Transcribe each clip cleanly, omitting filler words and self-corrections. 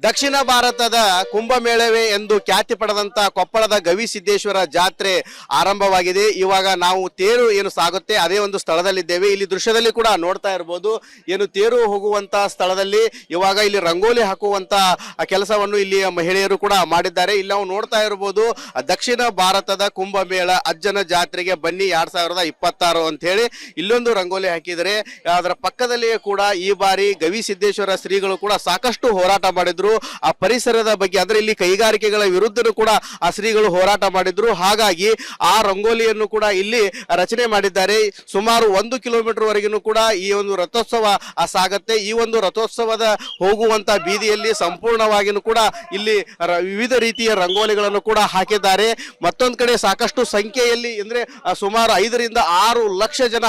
ದಕ್ಷಿಣ ಭಾರತದ ಕುಂಭಮೇಳವೇ ಎಂದು ಖ್ಯಾತಿ ಪಡೆದಂತ ಕೊಪ್ಪಳದ ಗವಿಸಿದ್ದೇಶ್ವರ ಜಾತ್ರೆ ಆರಂಭವಾಗಿದೆ. ಇವಾಗ ನಾವು ತೇರು ಏನು ಸಾಗುತ್ತೆ ಅದೇ ಒಂದು ಸ್ಥಳದಲ್ಲಿದ್ದೇವೆ. ಇಲ್ಲಿ ದೃಶ್ಯದಲ್ಲಿ ಕೂಡ ನೋಡ್ತಾ ಇರಬಹುದು, ಏನು ತೇರು ಹೋಗುವಂತ ಸ್ಥಳದಲ್ಲಿ ಇವಾಗ ಇಲ್ಲಿ ರಂಗೋಲಿ ಹಾಕುವಂತ ಕೆಲಸವನ್ನು ಇಲ್ಲಿ ಮಹಿಳೆಯರು ಕೂಡ ಮಾಡಿದ್ದಾರೆ. ಇಲ್ಲಿ ನಾವು ನೋಡ್ತಾ ಇರಬಹುದು, ದಕ್ಷಿಣ ಭಾರತದ ಕುಂಭಮೇಳ ಅಜ್ಜನ ಜಾತ್ರೆಗೆ ಬನ್ನಿ 2026 ಅಂತ ಹೇಳಿ ಇಲ್ಲೊಂದು ರಂಗೋಲಿ ಹಾಕಿದರೆ, ಅದರ ಪಕ್ಕದಲ್ಲಿಯೇ ಕೂಡ ಈ ಬಾರಿ ಗವಿಸಿದ್ದೇಶ್ವರ ಶ್ರೀಗಳು ಕೂಡ ಸಾಕಷ್ಟು ಹೋರಾಟ ಮಾಡಿದ್ರು. ಆ ಪರಿಸರದ ಬಗ್ಗೆ ಅಂದ್ರೆ ಇಲ್ಲಿ ಕೈಗಾರಿಕೆಗಳ ವಿರುದ್ಧನೂ ಕೂಡ ಆ ಶ್ರೀಗಳು ಹೋರಾಟ ಮಾಡಿದ್ರು. ಹಾಗಾಗಿ ಆ ರಂಗೋಲಿಯನ್ನು ಕೂಡ ಇಲ್ಲಿ ರಚನೆ ಮಾಡಿದ್ದಾರೆ. ಸುಮಾರು 1 ಕಿಲೋಮೀಟರ್ ವರೆಗೂ ಕೂಡ ಈ ಒಂದು ರಥೋತ್ಸವ ಸಾಗತ್ತೆ. ಈ ಒಂದು ರಥೋತ್ಸವದ ಹೋಗುವಂತ ಬೀದಿಯಲ್ಲಿ ಸಂಪೂರ್ಣವಾಗಿಯೂ ಕೂಡ ಇಲ್ಲಿ ವಿವಿಧ ರೀತಿಯ ರಂಗೋಲಿಗಳನ್ನು ಕೂಡ ಹಾಕಿದ್ದಾರೆ. ಮತ್ತೊಂದು ಕಡೆ ಸಾಕಷ್ಟು ಸಂಖ್ಯೆಯಲ್ಲಿ ಅಂದ್ರೆ ಸುಮಾರು 5 ರಿಂದ 6 ಲಕ್ಷ ಜನ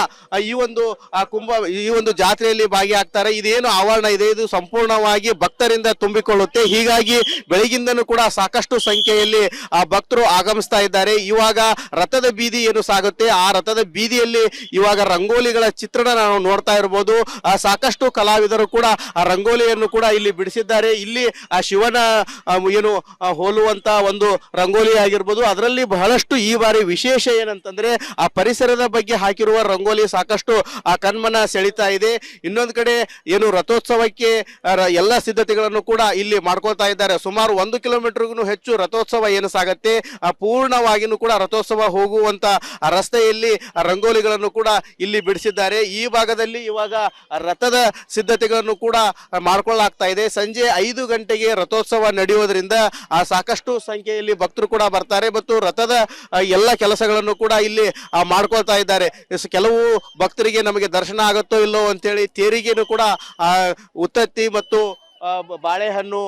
ಈ ಒಂದು ಜಾತ್ರೆಯಲ್ಲಿ ಭಾಗಿಯಾಗ್ತಾರೆ. ಇದೇನು ಆವರಣ ಇದೆ ಇದು ಸಂಪೂರ್ಣವಾಗಿ ಭಕ್ತರಿಂದ ತುಂಬಿಕೊಳ್ಳುತ್ತೆ. ಹೀಗಾಗಿ ಬೆಳಗಿಂದನೂ ಕೂಡ ಸಾಕಷ್ಟು ಸಂಖ್ಯೆಯಲ್ಲಿ ಭಕ್ತರು ಆಗಮಿಸ್ತಾ ಇದ್ದಾರೆ. ಇವಾಗ ರಥದ ಬೀದಿ ಏನು ಸಾಗುತ್ತೆ ಆ ರಥದ ಬೀದಿಯಲ್ಲಿ ಇವಾಗ ರಂಗೋಲಿಗಳ ಚಿತ್ರಣ ನಾವು ನೋಡ್ತಾ ಇರಬಹುದು. ಸಾಕಷ್ಟು ಕಲಾವಿದರು ಕೂಡ ಆ ರಂಗೋಲಿಯನ್ನು ಕೂಡ ಇಲ್ಲಿ ಬಿಡಿಸಿದ್ದಾರೆ. ಇಲ್ಲಿ ಆ ಶಿವನ ಏನು ಹೋಲುವಂತ ಒಂದು ರಂಗೋಲಿ ಆಗಿರ್ಬೋದು. ಅದರಲ್ಲಿ ಬಹಳಷ್ಟು ಈ ಬಾರಿ ವಿಶೇಷ ಏನಂತಂದ್ರೆ ಆ ಪರಿಸರದ ಬಗ್ಗೆ ಹಾಕಿರುವ ರಂಗೋಲಿ ಸಾಕಷ್ಟು ಆ ಕಣ್ಮನ ಸೆಳಿತಾ ಇದೆ. ಇನ್ನೊಂದು ಕಡೆ ಏನು ರಥೋತ್ಸವಕ್ಕೆ ಎಲ್ಲ ಸಿದ್ಧತೆಗಳನ್ನು ಕೂಡ ಇಲ್ಲಿ ಮಾಡ್ಕೊಳ್ತಾ ಇದ್ದಾರೆ. ಸುಮಾರು 1 ಕಿಲೋಮೀಟರ್ಗೂ ಹೆಚ್ಚು ರಥೋತ್ಸವ ಏನು ಸಾಗತ್ತೆ ಪೂರ್ಣವಾಗಿಯೂ ಕೂಡ ರಥೋತ್ಸವ ಹೋಗುವಂತ ರಸ್ತೆಯಲ್ಲಿ ರಂಗೋಲಿಗಳನ್ನು ಕೂಡ ಇಲ್ಲಿ ಬಿಡಿಸಿದ್ದಾರೆ. ಈ ಭಾಗದಲ್ಲಿ ಇವಾಗ ರಥದ ಸಿದ್ಧತೆಗಳನ್ನು ಕೂಡ ಮಾಡ್ಕೊಳ್ಳಲಾಗ್ತಾ ಇದೆ. ಸಂಜೆ 5 ಗಂಟೆಗೆ ರಥೋತ್ಸವ ನಡೆಯುವುದರಿಂದ ಸಾಕಷ್ಟು ಸಂಖ್ಯೆಯಲ್ಲಿ ಭಕ್ತರು ಕೂಡ ಬರ್ತಾರೆ ಮತ್ತು ರಥದ ಎಲ್ಲ ಕೆಲಸಗಳನ್ನು ಕೂಡ ಇಲ್ಲಿ ಮಾಡ್ಕೊಳ್ತಾ ಇದ್ದಾರೆ. ಕೆಲವು ಭಕ್ತರಿಗೆ ನಮಗೆ ದರ್ಶನ ಆಗುತ್ತೋ ಇಲ್ಲೋ ಅಂತೇಳಿ ತೇರಿಗೆನೂ ಕೂಡ ಉತ್ತತ್ತಿ ಮತ್ತು ಬಾಳೆಹಣ್ಣು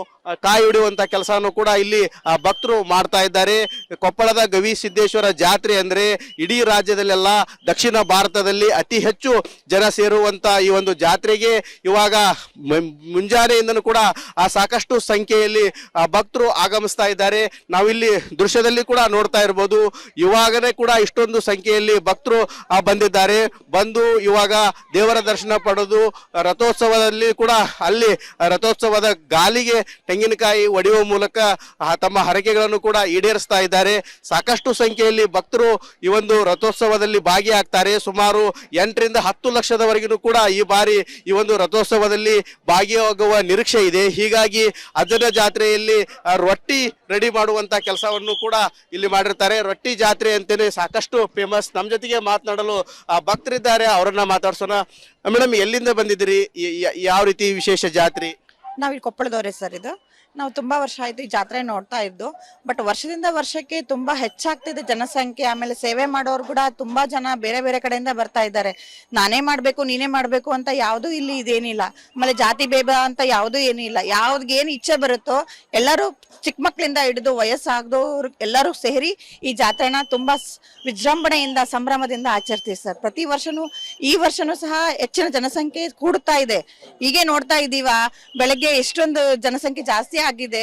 ಕಾಯಿ ಹಿಡಿಯುವಂತ ಕೆಲಸವನ್ನು ಕೂಡ ಇಲ್ಲಿ ಭಕ್ತರು ಮಾಡ್ತಾ ಇದ್ದಾರೆ. ಕೊಪ್ಪಳದ ಗವಿಸಿದ್ದೇಶ್ವರ ಜಾತ್ರೆ ಅಂದ್ರೆ ಇಡೀ ರಾಜ್ಯದಲ್ಲೆಲ್ಲ ದಕ್ಷಿಣ ಭಾರತದಲ್ಲಿ ಅತಿ ಹೆಚ್ಚು ಜನ ಸೇರುವಂತ ಈ ಒಂದು ಜಾತ್ರೆಗೆ ಇವಾಗ ಮುಂಜಾನೆಯಿಂದನೂ ಕೂಡ ಸಾಕಷ್ಟು ಸಂಖ್ಯೆಯಲ್ಲಿ ಭಕ್ತರು ಆಗಮಿಸ್ತಾ ಇದ್ದಾರೆ. ನಾವಿಲ್ಲಿ ದೃಶ್ಯದಲ್ಲಿ ಕೂಡ ನೋಡ್ತಾ ಇರ್ಬೋದು, ಇವಾಗನೇ ಕೂಡ ಇಷ್ಟೊಂದು ಸಂಖ್ಯೆಯಲ್ಲಿ ಭಕ್ತರು ಬಂದಿದ್ದಾರೆ. ಬಂದು ಇವಾಗ ದೇವರ ದರ್ಶನ ಪಡೆದು ರಥೋತ್ಸವದಲ್ಲಿ ಕೂಡ ಅಲ್ಲಿ ರಥೋತ್ಸವದ ಗಾಲಿಗೆ ತೆಂಗಿನಕಾಯಿ ಒಡೆಯುವ ಮೂಲಕ ತಮ್ಮ ಹರಕೆಗಳನ್ನು ಕೂಡ ಈಡೇರಿಸ್ತಾ ಇದ್ದಾರೆ. ಸಾಕಷ್ಟು ಸಂಖ್ಯೆಯಲ್ಲಿ ಭಕ್ತರು ಈ ಒಂದು ರಥೋತ್ಸವದಲ್ಲಿ ಭಾಗಿಯಾಗ್ತಾರೆ. ಸುಮಾರು 8 ರಿಂದ 10 ಲಕ್ಷದವರೆಗೂ ಕೂಡ ಈ ಬಾರಿ ಈ ಒಂದು ರಥೋತ್ಸವದಲ್ಲಿ ಭಾಗಿಯಾಗುವ ನಿರೀಕ್ಷೆ ಇದೆ. ಹೀಗಾಗಿ ಅಜ್ಜನ ಜಾತ್ರೆಯಲ್ಲಿ ರೊಟ್ಟಿ ರೆಡಿ ಮಾಡುವಂತ ಕೆಲಸವನ್ನು ಕೂಡ ಇಲ್ಲಿ ಮಾಡಿರ್ತಾರೆ. ರೊಟ್ಟಿ ಜಾತ್ರೆ ಅಂತೇನೆ ಸಾಕಷ್ಟು ಫೇಮಸ್. ನಮ್ಮ ಜೊತೆಗೆ ಮಾತನಾಡಲು ಭಕ್ತರಿದ್ದಾರೆ, ಅವರನ್ನ ಮಾತಾಡ್ಸೋಣ. ಮೇಡಮ್, ಎಲ್ಲಿಂದ ಬಂದಿದ್ದೀರಿ? ಯಾವ ರೀತಿ ವಿಶೇಷ ಜಾತ್ರೆ? ನಾವಿಲ್ಲಿ ಕೊಪ್ಪಳದವ್ರೆ ಸರ್. ಇದು ನಾವು ತುಂಬಾ ವರ್ಷ ಆಯ್ತು ಈ ಜಾತ್ರೆ ನೋಡ್ತಾ ಇದ್ದು. ಬಟ್ ವರ್ಷದಿಂದ ವರ್ಷಕ್ಕೆ ತುಂಬಾ ಹೆಚ್ಚಾಗ್ತಿದೆ ಜನಸಂಖ್ಯೆ. ಆಮೇಲೆ ಸೇವೆ ಮಾಡೋರು ಕೂಡ ತುಂಬಾ ಜನ ಬೇರೆ ಬೇರೆ ಕಡೆಯಿಂದ ಬರ್ತಾ ಇದ್ದಾರೆ. ನಾನೇ ಮಾಡ್ಬೇಕು ನೀನೇ ಮಾಡ್ಬೇಕು ಅಂತ ಯಾವ್ದು ಇಲ್ಲಿ ಇದೇನಿಲ್ಲ. ಆಮೇಲೆ ಜಾತಿ ಭೇದ ಅಂತ ಯಾವ್ದು ಏನಿಲ್ಲ. ಯಾವ್ದೇನು ಇಚ್ಛೆ ಬರುತ್ತೋ ಎಲ್ಲರೂ ಚಿಕ್ಕ ಮಕ್ಕಳಿಂದ ಹಿಡಿದು ವಯಸ್ಸಾಗದವ್ರು ಎಲ್ಲರೂ ಸೇರಿ ಈ ಜಾತ್ರೆನ ತುಂಬಾ ವಿಜೃಂಭಣೆಯಿಂದ ಸಂಭ್ರಮದಿಂದ ಆಚರಿಸ್ತೀವಿ ಸರ್. ಪ್ರತಿ ವರ್ಷನೂ ಈ ವರ್ಷನೂ ಸಹ ಹೆಚ್ಚಿನ ಜನಸಂಖ್ಯೆ ಕೂಡ್ತಾ ಇದೆ. ಹೀಗೆ ನೋಡ್ತಾ ಇದ್ದೀವ, ಬೆಳಗ್ಗೆ ಎಷ್ಟೊಂದು ಜನಸಂಖ್ಯೆ ಜಾಸ್ತಿ ಆಗಿದೆ.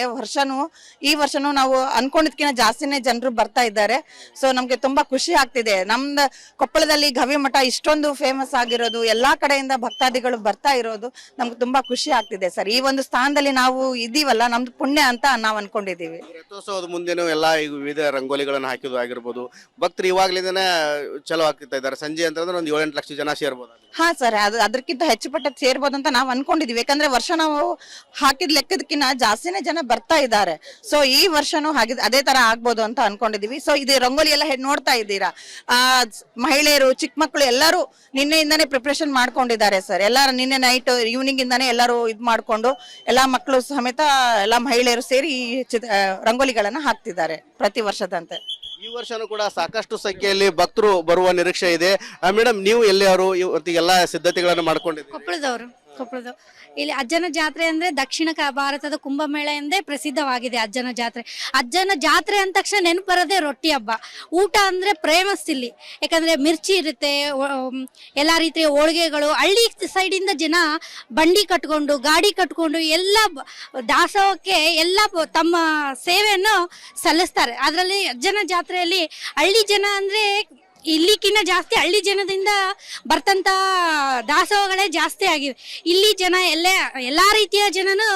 ಈ ವರ್ಷನೂ ನಾವು ಅನ್ಕೊಂಡಿದ್ಕಿಂತ ಜಾಸ್ತಿನೇ ಜನರು ಬರ್ತಾ ಇದ್ದಾರೆ. ಸೊ ನಮ್ಗೆ ತುಂಬಾ ಖುಷಿ ಆಗ್ತಿದೆ. ನಮ್ದು ಕೊಪ್ಪಳದಲ್ಲಿ ಗವಿ ಮಠ ಇಷ್ಟೊಂದು ಫೇಮಸ್ ಆಗಿರೋದು, ಎಲ್ಲಾ ಕಡೆಯಿಂದ ಭಕ್ತಾದಿಗಳು ಬರ್ತಾ ಇರೋದು ನಮ್ಗೆ ತುಂಬಾ ಖುಷಿ ಆಗ್ತಿದೆ ಸರ್. ಈ ಒಂದು ಸ್ಥಾನದಲ್ಲಿ ನಾವು ಇದೀವಲ್ಲ, ನಮ್ದು ಪುಣ್ಯ ಅಂತ ನಾವು ಅನ್ಕೊಂಡಿದೀವಿ. ರಥೋತ್ಸವದ ಮುಂದೆನೂ ಎಲ್ಲ ವಿವಿಧ ರಂಗೋಲಿಗಳನ್ನು ಹಾಕಿದ್ದು ಆಗಿರ್ಬೋದು. ಭಕ್ತರು ಇವಾಗ್ಲಿಂದನೇ ಚಲೋ ಆಗ್ತಾ ಇದ್ದಾರೆ. ಸಂಜೆ ಅಂತಂದ್ರೆ ಒಂದು 7-8 ಲಕ್ಷ ಜನ ಸೇರ್ಬೋದು. ಹಾ ಸರ್, ಅದಕ್ಕಿಂತ ಹೆಚ್ಚು ಪಟ್ಟ ಸೇರ್ಬೋದು ಅಂತ ನಾವು ಅನ್ಕೊಂಡಿದೀವಿ. ಯಾಕಂದ್ರೆ ವರ್ಷ ನಾವು ಹಾಕಿದ ಲೆಕ್ಕದಕ್ಕಿಂತ ಜಾಸ್ತಿನೇ ಜನ ಬರ್ತಾ ಇದ್ದಾರೆ. ಸೊ ಈ ವರ್ಷನೂ ಅದೇ ತರ ಆಗ್ಬೋದು ಅಂತ ಅನ್ಕೊಂಡಿದೀವಿ. ಸೊ ಇದು ರಂಗೋಲಿ ಎಲ್ಲ ನೋಡ್ತಾ ಇದ್ದೀರಾ, ಮಹಿಳೆಯರು ಚಿಕ್ಕ ಮಕ್ಕಳು ಎಲ್ಲರೂ ನಿನ್ನೆಯಿಂದಾನೇ ಪ್ರಿಪರೇಷನ್ ಮಾಡ್ಕೊಂಡಿದ್ದಾರೆ ಸರ್. ಎಲ್ಲಾರು ನಿನ್ನೆ ನೈಟ್ ಈವ್ನಿಂಗ್ ಇಂದಾನೇ ಎಲ್ಲರೂ ಇದ್ ಮಾಡ್ಕೊಂಡು ಎಲ್ಲಾ ಮಕ್ಕಳು ಸಮೇತ ಎಲ್ಲಾ ಮಹಿಳೆಯರು ಸೇರಿ ರಂಗೋಲಿಗಳನ್ನ ಹಾಕ್ತಿದ್ದಾರೆ ಪ್ರತಿ ವರ್ಷದಂತೆ. ಈ ವರ್ಷನೂ ಕೂಡ ಸಾಕಷ್ಟು ಸಂಖ್ಯೆಯಲ್ಲಿ ಭಕ್ತರು ಬರುವ ನಿರೀಕ್ಷೆ ಇದೆ. ಮೇಡಮ್, ನೀವು ಎಲ್ಲಿಯವರು ಇವತ್ತಿಗೆಲ್ಲ ಸಿದ್ಧತೆಗಳನ್ನು ಮಾಡ್ಕೊಂಡಿದ್ದೀರಿ? ಕೊಪ್ಪಳದವರು. ಇಲ್ಲಿ ಅಜ್ಜನ ಜಾತ್ರೆ ಅಂದ್ರೆ ದಕ್ಷಿಣ ಭಾರತದ ಕುಂಭಮೇಳ ಎಂದೇ ಪ್ರಸಿದ್ಧವಾಗಿದೆ. ಅಜ್ಜನ ಜಾತ್ರೆ ಅಂದ ತಕ್ಷಣ ನೆನಪು ಬರೋದೇ ರೊಟ್ಟಿ ಹಬ್ಬ. ಊಟ ಅಂದ್ರೆ ಫೇಮಸ್ ಇಲ್ಲಿ. ಯಾಕಂದ್ರೆ ಮಿರ್ಚಿ ಇರುತ್ತೆ, ಎಲ್ಲಾ ರೀತಿಯ ಹೋಳಿಗೆಗಳು. ಹಳ್ಳಿ ಸೈಡ್ ಇಂದ ಜನ ಬಂಡಿ ಕಟ್ಕೊಂಡು ಗಾಡಿ ಕಟ್ಕೊಂಡು ಎಲ್ಲ ದಾಸೋಹಕ್ಕೆ ಎಲ್ಲ ತಮ್ಮ ಸೇವೆಯನ್ನು ಸಲ್ಲಿಸ್ತಾರೆ. ಅದರಲ್ಲಿ ಅಜ್ಜನ ಜಾತ್ರೆಯಲ್ಲಿ ಹಳ್ಳಿ ಜನ ಅಂದ್ರೆ ಇಲ್ಲಿಕ್ಕಿಂತ ಜಾಸ್ತಿ ಹಳ್ಳಿ ಜನದಿಂದ ಬರ್ತಂತ ದಾಸೋಹಗಳೇ ಜಾಸ್ತಿ ಆಗಿವೆ. ಇಲ್ಲಿ ಜನ ಎಲ್ಲಾ ರೀತಿಯ ಜನನು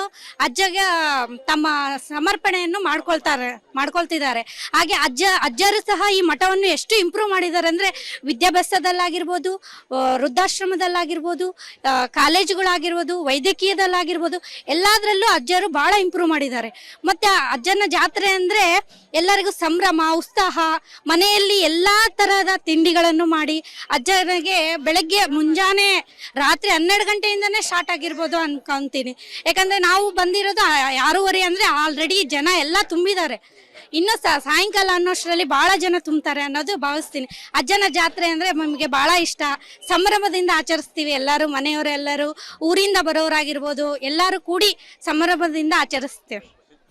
ಅಜ್ಜಗೆ ತಮ್ಮ ಸಮರ್ಪಣೆಯನ್ನು ಮಾಡ್ಕೊಳ್ತಿದ್ದಾರೆ. ಹಾಗೆ ಅಜ್ಜರು ಸಹ ಈ ಮಠವನ್ನು ಎಷ್ಟು ಇಂಪ್ರೂವ್ ಮಾಡಿದ್ದಾರೆ ಅಂದ್ರೆ ವಿದ್ಯಾಭ್ಯಾಸದಲ್ಲಾಗಿರ್ಬೋದು, ವೃದ್ಧಾಶ್ರಮದಲ್ಲಾಗಿರ್ಬೋದು, ಕಾಲೇಜುಗಳಾಗಿರ್ಬೋದು, ವೈದ್ಯಕೀಯದಲ್ಲಾಗಿರ್ಬೋದು, ಎಲ್ಲದರಲ್ಲೂ ಅಜ್ಜರು ಬಹಳ ಇಂಪ್ರೂವ್ ಮಾಡಿದ್ದಾರೆ. ಮತ್ತೆ ಅಜ್ಜನ ಜಾತ್ರೆ ಅಂದ್ರೆ ಎಲ್ಲರಿಗೂ ಸಂಭ್ರಮ, ಉತ್ಸಾಹ, ಮನೆಯಲ್ಲಿ ಎಲ್ಲಾ ತರಹದ ತಿಂಡಿಗಳನ್ನು ಮಾಡಿ ಅಜ್ಜನಿಗೆ ಬೆಳಗ್ಗೆ ಮುಂಜಾನೆ ರಾತ್ರಿ 12 ಗಂಟೆಯಿಂದನೇ ಸ್ಟಾರ್ಟ್ ಆಗಿರ್ಬೋದು ಅನ್ಕೊಂತೀನಿ. ಯಾಕಂದ್ರೆ ನಾವು ಬಂದಿರೋದು 6:30 ಅಂದ್ರೆ ಆಲ್ರೆಡಿ ಜನ ಎಲ್ಲ ತುಂಬಿದ್ದಾರೆ. ಇನ್ನು ಸಾಯಂಕಾಲ ಅನ್ನೋಷ್ಟರಲ್ಲಿ ಬಹಳ ಜನ ತುಂಬ್ತಾರೆ ಅನ್ನೋದು ಭಾವಿಸ್ತೀನಿ. ಅಜ್ಜನ ಜಾತ್ರೆ ಅಂದ್ರೆ ನಮಗೆ ಬಹಳ ಇಷ್ಟ. ಸಂಭ್ರಮದಿಂದ ಆಚರಿಸ್ತೀವಿ. ಎಲ್ಲರೂ ಮನೆಯವರೆಲ್ಲರೂ, ಊರಿಂದ ಬರೋರಾಗಿರ್ಬೋದು, ಎಲ್ಲರೂ ಕೂಡಿ ಸಂಭ್ರಮದಿಂದ ಆಚರಿಸ್ತೇವೆ.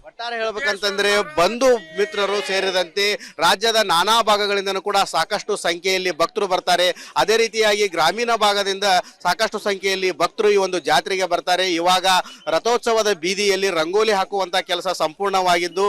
ಒಟ್ಟಾರೆ ಹೇಳ್ಬೇಕಂತಂದ್ರೆ ಬಂಧು ಮಿತ್ರರು ಸೇರಿದಂತೆ ರಾಜ್ಯದ ನಾನಾ ಭಾಗಗಳಿಂದನೂ ಕೂಡ ಸಾಕಷ್ಟು ಸಂಖ್ಯೆಯಲ್ಲಿ ಭಕ್ತರು ಬರ್ತಾರೆ. ಅದೇ ರೀತಿಯಾಗಿ ಗ್ರಾಮೀಣ ಭಾಗದಿಂದ ಸಾಕಷ್ಟು ಸಂಖ್ಯೆಯಲ್ಲಿ ಭಕ್ತರು ಈ ಒಂದು ಜಾತ್ರೆಗೆ ಬರ್ತಾರೆ. ಇವಾಗ ರಥೋತ್ಸವದ ಬೀದಿಯಲ್ಲಿ ರಂಗೋಲಿ ಹಾಕುವಂತ ಕೆಲಸ ಸಂಪೂರ್ಣವಾಗಿದ್ದು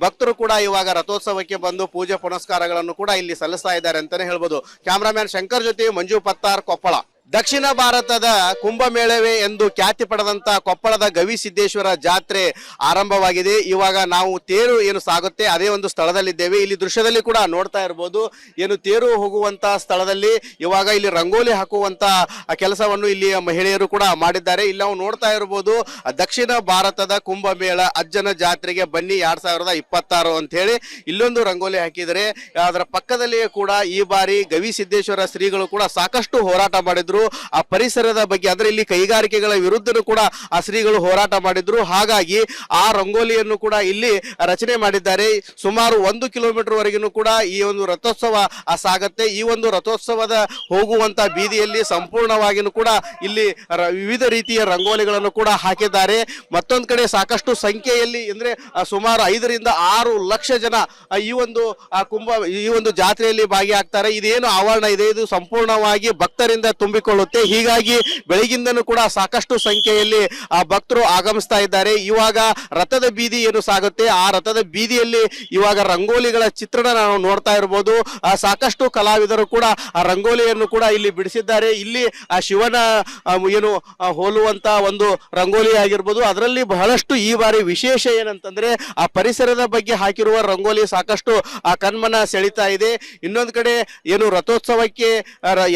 ಭಕ್ತರು ಕೂಡ ಇವಾಗ ರಥೋತ್ಸವಕ್ಕೆ ಬಂದು ಪೂಜೆ ಪುನಸ್ಕಾರಗಳನ್ನು ಕೂಡ ಇಲ್ಲಿ ಸಲ್ಲಿಸ್ತಾ ಇದ್ದಾರೆ ಅಂತಾನೆ ಹೇಳ್ಬೋದು. ಕ್ಯಾಮ್ರಾಮ್ಯಾನ್ ಶಂಕರ್ ಜೊತೆ ಮಂಜು ಪತ್ತಾರ್, ಕೊಪ್ಪಳ. ದಕ್ಷಿಣ ಭಾರತದ ಕುಂಭಮೇಳವೇ ಎಂದು ಖ್ಯಾತಿ ಪಡೆದಂತ ಕೊಪ್ಪಳದ ಗವಿಸಿದ್ದೇಶ್ವರ ಜಾತ್ರೆ ಆರಂಭವಾಗಿದೆ. ಇವಾಗ ನಾವು ತೇರು ಏನು ಸಾಗುತ್ತೆ ಅದೇ ಒಂದು ಸ್ಥಳದಲ್ಲಿದ್ದೇವೆ. ಇಲ್ಲಿ ದೃಶ್ಯದಲ್ಲಿ ಕೂಡ ನೋಡ್ತಾ ಇರಬಹುದು, ಏನು ತೇರು ಹೋಗುವಂತ ಸ್ಥಳದಲ್ಲಿ ಇವಾಗ ಇಲ್ಲಿ ರಂಗೋಲಿ ಹಾಕುವಂತ ಕೆಲಸವನ್ನು ಇಲ್ಲಿ ಮಹಿಳೆಯರು ಕೂಡ ಮಾಡಿದ್ದಾರೆ. ಇಲ್ಲಿ ನಾವು ನೋಡ್ತಾ ಇರಬಹುದು, ದಕ್ಷಿಣ ಭಾರತದ ಕುಂಭಮೇಳ ಅಜ್ಜನ ಜಾತ್ರೆಗೆ ಬನ್ನಿ 2026 ಅಂತ ಹೇಳಿ ಇಲ್ಲೊಂದು ರಂಗೋಲಿ ಹಾಕಿದರೆ. ಅದರ ಪಕ್ಕದಲ್ಲಿಯೇ ಕೂಡ ಈ ಬಾರಿ ಗವಿಸಿದ್ದೇಶ್ವರ ಶ್ರೀಗಳು ಕೂಡ ಸಾಕಷ್ಟು ಹೋರಾಟ ಮಾಡಿದ್ರು. ಆ ಪರಿಸರದ ಬಗ್ಗೆ ಅಂದ್ರೆ ಇಲ್ಲಿ ಕೈಗಾರಿಕೆಗಳ ವಿರುದ್ಧನೂ ಕೂಡ ಆ ಶ್ರೀಗಳು ಹೋರಾಟ ಮಾಡಿದ್ರು. ಹಾಗಾಗಿ ಆ ರಂಗೋಲಿಯನ್ನು ಕೂಡ ಇಲ್ಲಿ ರಚನೆ ಮಾಡಿದ್ದಾರೆ. ಸುಮಾರು 1 ಕಿಲೋಮೀಟರ್ ವರೆಗೂ ಕೂಡ ಈ ಒಂದು ರಥೋತ್ಸವ ಸಾಗತ್ತೆ. ಈ ಒಂದು ರಥೋತ್ಸವದ ಹೋಗುವಂತ ಬೀದಿಯಲ್ಲಿ ಸಂಪೂರ್ಣವಾಗಿಯೂ ಕೂಡ ಇಲ್ಲಿ ವಿವಿಧ ರೀತಿಯ ರಂಗೋಲಿಗಳನ್ನು ಕೂಡ ಹಾಕಿದ್ದಾರೆ. ಮತ್ತೊಂದು ಕಡೆ ಸಾಕಷ್ಟು ಸಂಖ್ಯೆಯಲ್ಲಿ ಅಂದ್ರೆ ಸುಮಾರು 5 ರಿಂದ 6 ಲಕ್ಷ ಜನ ಈ ಒಂದು ಜಾತ್ರೆಯಲ್ಲಿ ಭಾಗಿಯಾಗ್ತಾರೆ. ಇದೇನು ಆವರಣ ಇದೆ ಇದು ಸಂಪೂರ್ಣವಾಗಿ ಭಕ್ತರಿಂದ ತುಂಬಿಕೊಳ್ಳುತ್ತೆ. ಹೀಗಾಗಿ ಬೆಳಗಿಂದನೂ ಕೂಡ ಸಾಕಷ್ಟು ಸಂಖ್ಯೆಯಲ್ಲಿ ಭಕ್ತರು ಆಗಮಿಸ್ತಾ ಇದ್ದಾರೆ. ಇವಾಗ ರಥದ ಬೀದಿ ಏನು ಸಾಗುತ್ತೆ ಆ ರಥದ ಬೀದಿಯಲ್ಲಿ ಇವಾಗ ರಂಗೋಲಿಗಳ ಚಿತ್ರಣ ನಾವು ನೋಡ್ತಾ ಇರಬಹುದು. ಸಾಕಷ್ಟು ಕಲಾವಿದರು ಕೂಡ ಆ ರಂಗೋಲಿಯನ್ನು ಕೂಡ ಇಲ್ಲಿ ಬಿಡಿಸಿದ್ದಾರೆ. ಇಲ್ಲಿ ಆ ಶಿವನ ಏನು ಹೋಲುವಂತ ಒಂದು ರಂಗೋಲಿ ಆಗಿರ್ಬೋದು. ಅದರಲ್ಲಿ ಬಹಳಷ್ಟು ಈ ಬಾರಿ ವಿಶೇಷ ಏನಂತಂದ್ರೆ ಆ ಪರಿಸರದ ಬಗ್ಗೆ ಹಾಕಿರುವ ರಂಗೋಲಿ ಸಾಕಷ್ಟು ಆ ಕಣ್ಮನ ಸೆಳಿತಾ ಇದೆ. ಇನ್ನೊಂದು ಕಡೆ ಏನು ರಥೋತ್ಸವಕ್ಕೆ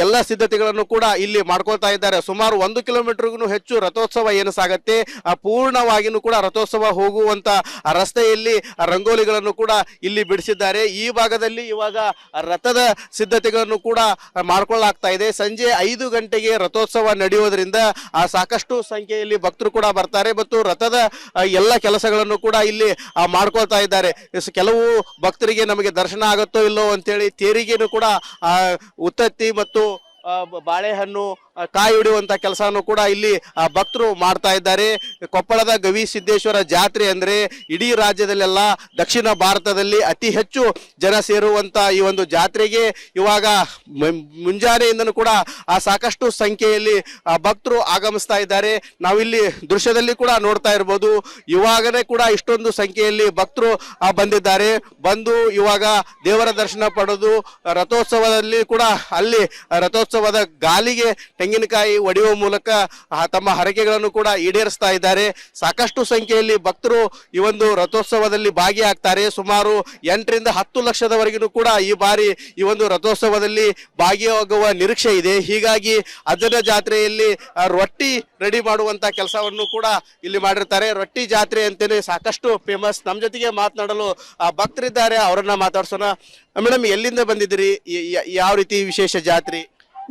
ಎಲ್ಲ ಸಿದ್ಧತೆಗಳನ್ನು ಕೂಡ ಇಲ್ಲಿ ಮಾಡ್ಕೊಳ್ತಾ ಇದ್ದಾರೆ. ಸುಮಾರು 1 ಕಿಲೋಮೀಟರ್ಗೂ ಹೆಚ್ಚು ರಥೋತ್ಸವ ಏನು ಸಾಗತ್ತೆ ಪೂರ್ಣವಾಗಿಯೂ ಕೂಡ ರಥೋತ್ಸವ ಹೋಗುವಂತ ರಸ್ತೆಯಲ್ಲಿ ರಂಗೋಲಿಗಳನ್ನು ಕೂಡ ಇಲ್ಲಿ ಬಿಡಿಸಿದ್ದಾರೆ. ಈ ಭಾಗದಲ್ಲಿ ಇವಾಗ ರಥದ ಸಿದ್ಧತೆಗಳನ್ನು ಕೂಡ ಮಾಡ್ಕೊಳ್ಳಾಗ್ತಾ ಇದೆ. ಸಂಜೆ 5 ಗಂಟೆಗೆ ರಥೋತ್ಸವ ನಡೆಯುವುದರಿಂದ ಸಾಕಷ್ಟು ಸಂಖ್ಯೆಯಲ್ಲಿ ಭಕ್ತರು ಕೂಡ ಬರ್ತಾರೆ ಮತ್ತು ರಥದ ಎಲ್ಲ ಕೆಲಸಗಳನ್ನು ಕೂಡ ಇಲ್ಲಿ ಮಾಡ್ಕೊಳ್ತಾ ಇದ್ದಾರೆ. ಕೆಲವು ಭಕ್ತರಿಗೆ ನಮಗೆ ದರ್ಶನ ಆಗುತ್ತೋ ಇಲ್ಲೋ ಅಂತೇಳಿ ತೇರಿಗೆನೂ ಕೂಡ ಉತ್ತತ್ತಿ ಮತ್ತು ಬಾಳೆಹಣ್ಣು ಕಾಯಿ ಹಿಡಿಯುವಂತ ಕೆಲಸವನ್ನು ಕೂಡ ಇಲ್ಲಿ ಭಕ್ತರು ಮಾಡ್ತಾ ಇದ್ದಾರೆ. ಕೊಪ್ಪಳದ ಗವಿಸಿದ್ದೇಶ್ವರ ಜಾತ್ರೆ ಅಂದ್ರೆ ಇಡೀ ರಾಜ್ಯದಲ್ಲೆಲ್ಲ ದಕ್ಷಿಣ ಭಾರತದಲ್ಲಿ ಅತಿ ಹೆಚ್ಚು ಜನ ಸೇರುವಂತ ಈ ಒಂದು ಜಾತ್ರೆಗೆ ಇವಾಗ ಮುಂಜಾನೆಯಿಂದನೂ ಕೂಡ ಸಾಕಷ್ಟು ಸಂಖ್ಯೆಯಲ್ಲಿ ಭಕ್ತರು ಆಗಮಿಸ್ತಾ ಇದ್ದಾರೆ. ನಾವಿಲ್ಲಿ ದೃಶ್ಯದಲ್ಲಿ ಕೂಡ ನೋಡ್ತಾ ಇರ್ಬೋದು, ಇವಾಗನೇ ಕೂಡ ಇಷ್ಟೊಂದು ಸಂಖ್ಯೆಯಲ್ಲಿ ಭಕ್ತರು ಬಂದಿದ್ದಾರೆ. ಬಂದು ಇವಾಗ ದೇವರ ದರ್ಶನ ಪಡೆದು ರಥೋತ್ಸವದಲ್ಲಿ ಕೂಡ ಅಲ್ಲಿ ರಥೋತ್ಸವದ ಗಾಲಿಗೆ ತೆಂಗಿನಕಾಯಿ ಒಡೆಯುವ ಮೂಲಕ ತಮ್ಮ ಹರಕೆಗಳನ್ನು ಕೂಡ ಈಡೇರಿಸ್ತಾ ಇದ್ದಾರೆ. ಸಾಕಷ್ಟು ಸಂಖ್ಯೆಯಲ್ಲಿ ಭಕ್ತರು ಈ ಒಂದು ರಥೋತ್ಸವದಲ್ಲಿ ಭಾಗಿಯಾಗ್ತಾರೆ. ಸುಮಾರು 8 ರಿಂದ 10 ಲಕ್ಷದವರೆಗೂ ಕೂಡ ಈ ಬಾರಿ ಈ ಒಂದು ರಥೋತ್ಸವದಲ್ಲಿ ಭಾಗಿಯಾಗುವ ನಿರೀಕ್ಷೆ ಇದೆ. ಹೀಗಾಗಿ ಅಜ್ಜನ ಜಾತ್ರೆಯಲ್ಲಿ ರೊಟ್ಟಿ ರೆಡಿ ಮಾಡುವಂತ ಕೆಲಸವನ್ನು ಕೂಡ ಇಲ್ಲಿ ಮಾಡಿರ್ತಾರೆ. ರೊಟ್ಟಿ ಜಾತ್ರೆ ಅಂತೇನೆ ಸಾಕಷ್ಟು ಫೇಮಸ್. ನಮ್ಮ ಜೊತೆಗೆ ಮಾತನಾಡಲು ಭಕ್ತರಿದ್ದಾರೆ, ಅವರನ್ನ ಮಾತಾಡ್ಸೋಣ. ಮೇಡಮ್, ಎಲ್ಲಿಂದ ಬಂದಿದ್ದೀರಿ? ಯಾವ ರೀತಿ ವಿಶೇಷ ಜಾತ್ರೆ?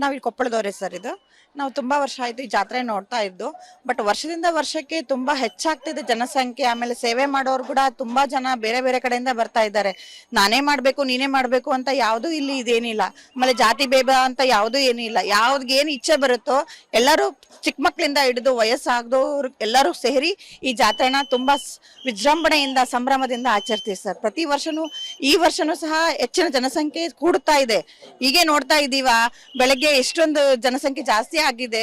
ನಾವಿಲ್ಲಿ ಕೊಪ್ಪಳದವ್ರೆ ಸರ್. ಇದು ನಾವು ತುಂಬಾ ವರ್ಷ ಆಯ್ತು ಈ ಜಾತ್ರೆ ನೋಡ್ತಾ ಇದ್ದು. ಬಟ್ ವರ್ಷದಿಂದ ವರ್ಷಕ್ಕೆ ತುಂಬಾ ಹೆಚ್ಚಾಗ್ತಿದೆ ಜನಸಂಖ್ಯೆ. ಆಮೇಲೆ ಸೇವೆ ಮಾಡೋರು ಕೂಡ ತುಂಬಾ ಜನ ಬೇರೆ ಬೇರೆ ಕಡೆಯಿಂದ ಬರ್ತಾ ಇದ್ದಾರೆ. ನಾನೇ ಮಾಡ್ಬೇಕು ನೀನೇ ಮಾಡ್ಬೇಕು ಅಂತ ಯಾವ್ದು ಇಲ್ಲಿ ಇದೇನಿಲ್ಲ. ಆಮೇಲೆ ಜಾತಿ ಭೇದ ಅಂತ ಯಾವ್ದು ಏನಿಲ್ಲ. ಯಾವ್ದೇನು ಇಚ್ಛೆ ಬರುತ್ತೋ ಎಲ್ಲರೂ ಚಿಕ್ಕ ಮಕ್ಳಿಂದ ಹಿಡಿದು ವಯಸ್ಸಾಗದವ್ರು ಎಲ್ಲರೂ ಸೇರಿ ಈ ಜಾತ್ರೆನ ತುಂಬಾ ವಿಜೃಂಭಣೆಯಿಂದ ಸಂಭ್ರಮದಿಂದ ಆಚರಿಸ್ತೀವಿ ಸರ್. ಪ್ರತಿ ವರ್ಷನೂ ಈ ವರ್ಷನೂ ಸಹ ಹೆಚ್ಚಿನ ಜನಸಂಖ್ಯೆ ಕೂಡುತ್ತಾ ಇದೆ. ಹೀಗೆ ನೋಡ್ತಾ ಇದೀವ, ಬೆಳಗ್ಗೆ ಎಷ್ಟೊಂದು ಜನಸಂಖ್ಯೆ ಜಾಸ್ತಿ ಆಗಿದೆ.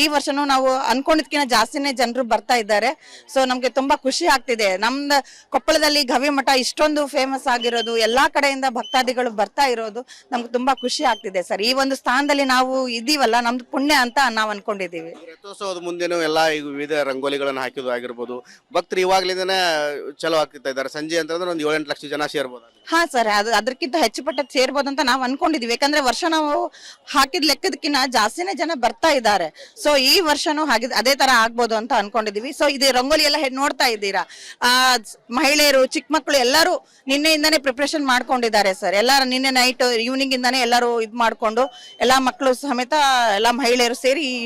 ಈ ವರ್ಷನೂ ನಾವು ಅನ್ಕೊಂಡಿದ್ಕಿಂತ ಜಾಸ್ತಿನೇ ಜನರು ಬರ್ತಾ ಇದ್ದಾರೆ. ಸೊ ನಮ್ಗೆ ತುಂಬಾ ಖುಷಿ ಆಗ್ತಿದೆ. ನಮ್ದು ಕೊಪ್ಪಳದಲ್ಲಿ ಗವಿಮಠ ಇಷ್ಟೊಂದು ಫೇಮಸ್ ಆಗಿರೋದು, ಎಲ್ಲಾ ಕಡೆಯಿಂದ ಭಕ್ತಾದಿಗಳು ಬರ್ತಾ ಇರೋದು ನಮ್ಗೆ ತುಂಬಾ ಖುಷಿ ಆಗ್ತಿದೆ ಸರ್. ಈ ಒಂದು ಸ್ಥಾನದಲ್ಲಿ ನಾವು ಇದೀವಲ್ಲ, ನಮ್ದು ಪುಣ್ಯ ಅಂತ ನಾವು ಅನ್ಕೊಂಡಿದೀವಿ. ರಥೋತ್ಸವದ ಮುಂದೆನೂ ಎಲ್ಲಾ ಈಗ ವಿವಿಧ ರಂಗೋಲಿಗಳನ್ನು ಹಾಕಿದ್ದು ಆಗಿರ್ಬೋದು. ಭಕ್ತರು ಇವಾಗ್ಲಿಂದನೇ ಚಲೋ ಆಗ್ತಾ ಇದ್ದಾರೆ. ಸಂಜೆ ಅಂತಂದ್ರೆ ಒಂದು 7-8 ಲಕ್ಷ ಜನ ಸೇರ್ಬೋದು. ಹಾ ಸರ್, ಅದಕ್ಕಿಂತ ಹೆಚ್ಚು ಪಟ್ಟ ಸೇರ್ಬೋದು ಅಂತ ನಾವು ಅನ್ಕೊಂಡಿದೀವಿ. ಯಾಕಂದ್ರೆ ವರ್ಷ ನಾವು ಹಾಕಿದ ಲೆಕ್ಕದಕ್ಕಿಂತ ಜಾಸ್ತಿನೇ ಜನ ಬರ್ತಾ ಇದ್ದಾರೆ. ಸೊ ಈ ವರ್ಷನೂ ಅದೇ ತರ ಆಗ್ಬೋದು ಅಂತ ಅನ್ಕೊಂಡಿದೀವಿ. ಸೊ ಇದು ರಂಗೋಲಿ ಎಲ್ಲ ನೋಡ್ತಾ ಇದ್ದೀರಾ, ಮಹಿಳೆಯರು, ಚಿಕ್ಕ ಮಕ್ಕಳು ಎಲ್ಲರೂ ನಿನ್ನೆಯಿಂದಾನೇ ಪ್ರಿಪರೇಷನ್ ಮಾಡ್ಕೊಂಡಿದ್ದಾರೆ ಸರ್. ಎಲ್ಲಾರು ನಿನ್ನೆ ನೈಟ್ ಈವ್ನಿಂಗ್ ಇಂದಾನೇ ಎಲ್ಲರೂ ಇದ್ ಮಾಡ್ಕೊಂಡು ಎಲ್ಲಾ ಮಕ್ಕಳು ಸಮೇತ ಎಲ್ಲಾ ಮಹಿಳೆಯರು ಸೇರಿ ಈ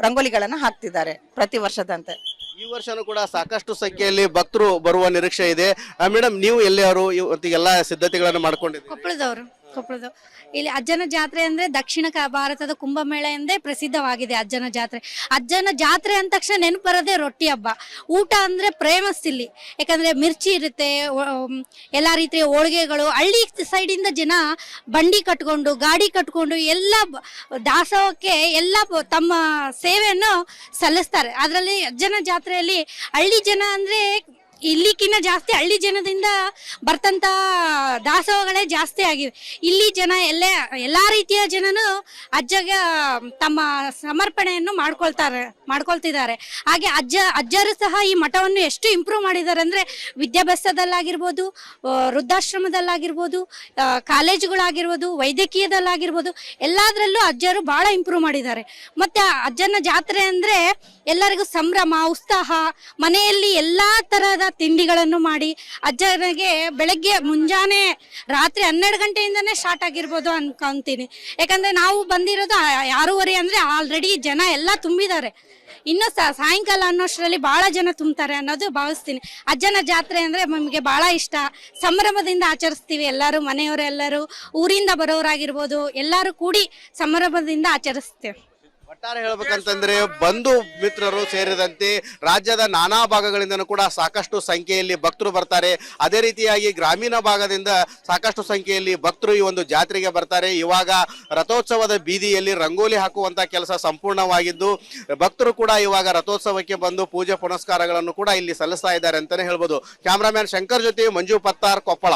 ರಂಗೋಲಿಗಳನ್ನ ಹಾಕ್ತಿದ್ದಾರೆ ಪ್ರತಿ ವರ್ಷದಂತೆ. ಈ ವರ್ಷನೂ ಕೂಡ ಸಾಕಷ್ಟು ಸಂಖ್ಯೆಯಲ್ಲಿ ಭಕ್ತರು ಬರುವ ನಿರೀಕ್ಷೆ ಇದೆ. ಮೇಡಮ್, ನೀವು ಎಲ್ಲಿಯವರು ಇವತ್ತಿಗೆಲ್ಲ ಸಿದ್ಧತೆಗಳನ್ನು ಮಾಡ್ಕೊಂಡಿದ್ದೀರಿ? ಕೊಪ್ಪಳದವರು. ಇಲ್ಲಿ ಅಜ್ಜನ ಜಾತ್ರೆ ಅಂದ್ರೆ ದಕ್ಷಿಣ ಭಾರತದ ಕುಂಭಮೇಳ ಎಂದೇ ಪ್ರಸಿದ್ಧವಾಗಿದೆ. ಅಜ್ಜನ ಜಾತ್ರೆ ಅಂದ ತಕ್ಷಣ ನೆನಪು ಬರೋದೇ ರೊಟ್ಟಿ ಹಬ್ಬ. ಊಟ ಅಂದ್ರೆ ಫೇಮಸ್ ಇಲ್ಲಿ. ಯಾಕಂದ್ರೆ ಮಿರ್ಚಿ ಇರುತ್ತೆ, ಎಲ್ಲಾ ರೀತಿಯ ಹೋಳಿಗೆಗಳು. ಹಳ್ಳಿ ಸೈಡ್ ಇಂದ ಜನ ಬಂಡಿ ಕಟ್ಕೊಂಡು, ಗಾಡಿ ಕಟ್ಕೊಂಡು ಎಲ್ಲ ದಾಸೋಹಕ್ಕೆ ಎಲ್ಲ ತಮ್ಮ ಸೇವೆಯನ್ನು ಸಲ್ಲಿಸ್ತಾರೆ. ಅದರಲ್ಲಿ ಅಜ್ಜನ ಜಾತ್ರೆಯಲ್ಲಿ ಹಳ್ಳಿ ಜನ ಅಂದ್ರೆ ಇಲ್ಲಿಕ್ಕಿಂತ ಜಾಸ್ತಿ ಹಳ್ಳಿ ಜನದಿಂದ ಬರ್ತಂತ ದಾಸೋಹಗಳೇ ಜಾಸ್ತಿ ಆಗಿವೆ. ಇಲ್ಲಿ ಜನ ಎಲ್ಲಾ ರೀತಿಯ ಜನನು ಅಜ್ಜಗ ತಮ್ಮ ಸಮರ್ಪಣೆಯನ್ನು ಮಾಡ್ಕೊಳ್ತಿದ್ದಾರೆ. ಹಾಗೆ ಅಜ್ಜರು ಸಹ ಈ ಮಠವನ್ನು ಎಷ್ಟು ಇಂಪ್ರೂವ್ ಮಾಡಿದ್ದಾರೆ ಅಂದ್ರೆ ವಿದ್ಯಾಭ್ಯಾಸದಲ್ಲಾಗಿರ್ಬೋದು, ವೃದ್ಧಾಶ್ರಮದಲ್ಲಾಗಿರ್ಬೋದು, ಕಾಲೇಜುಗಳಾಗಿರ್ಬೋದು, ವೈದ್ಯಕೀಯದಲ್ಲಾಗಿರ್ಬೋದು, ಎಲ್ಲದರಲ್ಲೂ ಅಜ್ಜರು ಬಹಳ ಇಂಪ್ರೂವ್ ಮಾಡಿದ್ದಾರೆ. ಮತ್ತೆ ಅಜ್ಜನ ಜಾತ್ರೆ ಅಂದ್ರೆ ಎಲ್ಲರಿಗೂ ಸಂಭ್ರಮ, ಉತ್ಸಾಹ. ಮನೆಯಲ್ಲಿ ಎಲ್ಲಾ ತರಹದ ತಿಂಡಿಗಳನ್ನು ಮಾಡಿ ಅಜ್ಜನಿಗೆ ಬೆಳಗ್ಗೆ ಮುಂಜಾನೆ ರಾತ್ರಿ 12 ಗಂಟೆಯಿಂದನೇ ಸ್ಟಾರ್ಟ್ ಆಗಿರ್ಬೋದು ಅನ್ಕೊಂತೀನಿ. ಯಾಕಂದ್ರೆ ನಾವು ಬಂದಿರೋದು 6:30 ಅಂದ್ರೆ ಆಲ್ರೆಡಿ ಜನ ಎಲ್ಲ ತುಂಬಿದ್ದಾರೆ. ಇನ್ನು ಸಾಯಂಕಾಲ ಅನ್ನೋಷ್ಟರಲ್ಲಿ ಬಹಳ ಜನ ತುಂಬ್ತಾರೆ ಅನ್ನೋದು ಭಾವಿಸ್ತೀನಿ. ಅಜ್ಜನ ಜಾತ್ರೆ ಅಂದ್ರೆ ನಮಗೆ ಬಹಳ ಇಷ್ಟ. ಸಂಭ್ರಮದಿಂದ ಆಚರಿಸ್ತೀವಿ. ಎಲ್ಲರೂ ಮನೆಯವರೆಲ್ಲರೂ, ಊರಿಂದ ಬರೋರಾಗಿರ್ಬೋದು, ಎಲ್ಲರೂ ಕೂಡಿ ಸಂಭ್ರಮದಿಂದ ಆಚರಿಸ್ತೇವೆ. ಒಟ್ಟಾರೆ ಹೇಳ್ಬೇಕಂತಂದ್ರೆ ಬಂಧು ಮಿತ್ರರು ಸೇರಿದಂತೆ ರಾಜ್ಯದ ನಾನಾ ಭಾಗಗಳಿಂದನೂ ಕೂಡ ಸಾಕಷ್ಟು ಸಂಖ್ಯೆಯಲ್ಲಿ ಭಕ್ತರು ಬರ್ತಾರೆ. ಅದೇ ರೀತಿಯಾಗಿ ಗ್ರಾಮೀಣ ಭಾಗದಿಂದ ಸಾಕಷ್ಟು ಸಂಖ್ಯೆಯಲ್ಲಿ ಭಕ್ತರು ಈ ಒಂದು ಜಾತ್ರೆಗೆ ಬರ್ತಾರೆ. ಇವಾಗ ರಥೋತ್ಸವದ ಬೀದಿಯಲ್ಲಿ ರಂಗೋಲಿ ಹಾಕುವಂತ ಕೆಲಸ ಸಂಪೂರ್ಣವಾಗಿದ್ದು, ಭಕ್ತರು ಕೂಡ ಇವಾಗ ರಥೋತ್ಸವಕ್ಕೆ ಬಂದು ಪೂಜೆ ಪುನಸ್ಕಾರಗಳನ್ನು ಕೂಡ ಇಲ್ಲಿ ಸಲ್ಲಿಸ್ತಾ ಇದ್ದಾರೆ ಅಂತಾನೆ ಹೇಳ್ಬೋದು. ಕ್ಯಾಮ್ರಾಮ್ಯಾನ್ ಶಂಕರ್ ಜೊತೆ ಮಂಜು ಪತ್ತಾರ್, ಕೊಪ್ಪಳ.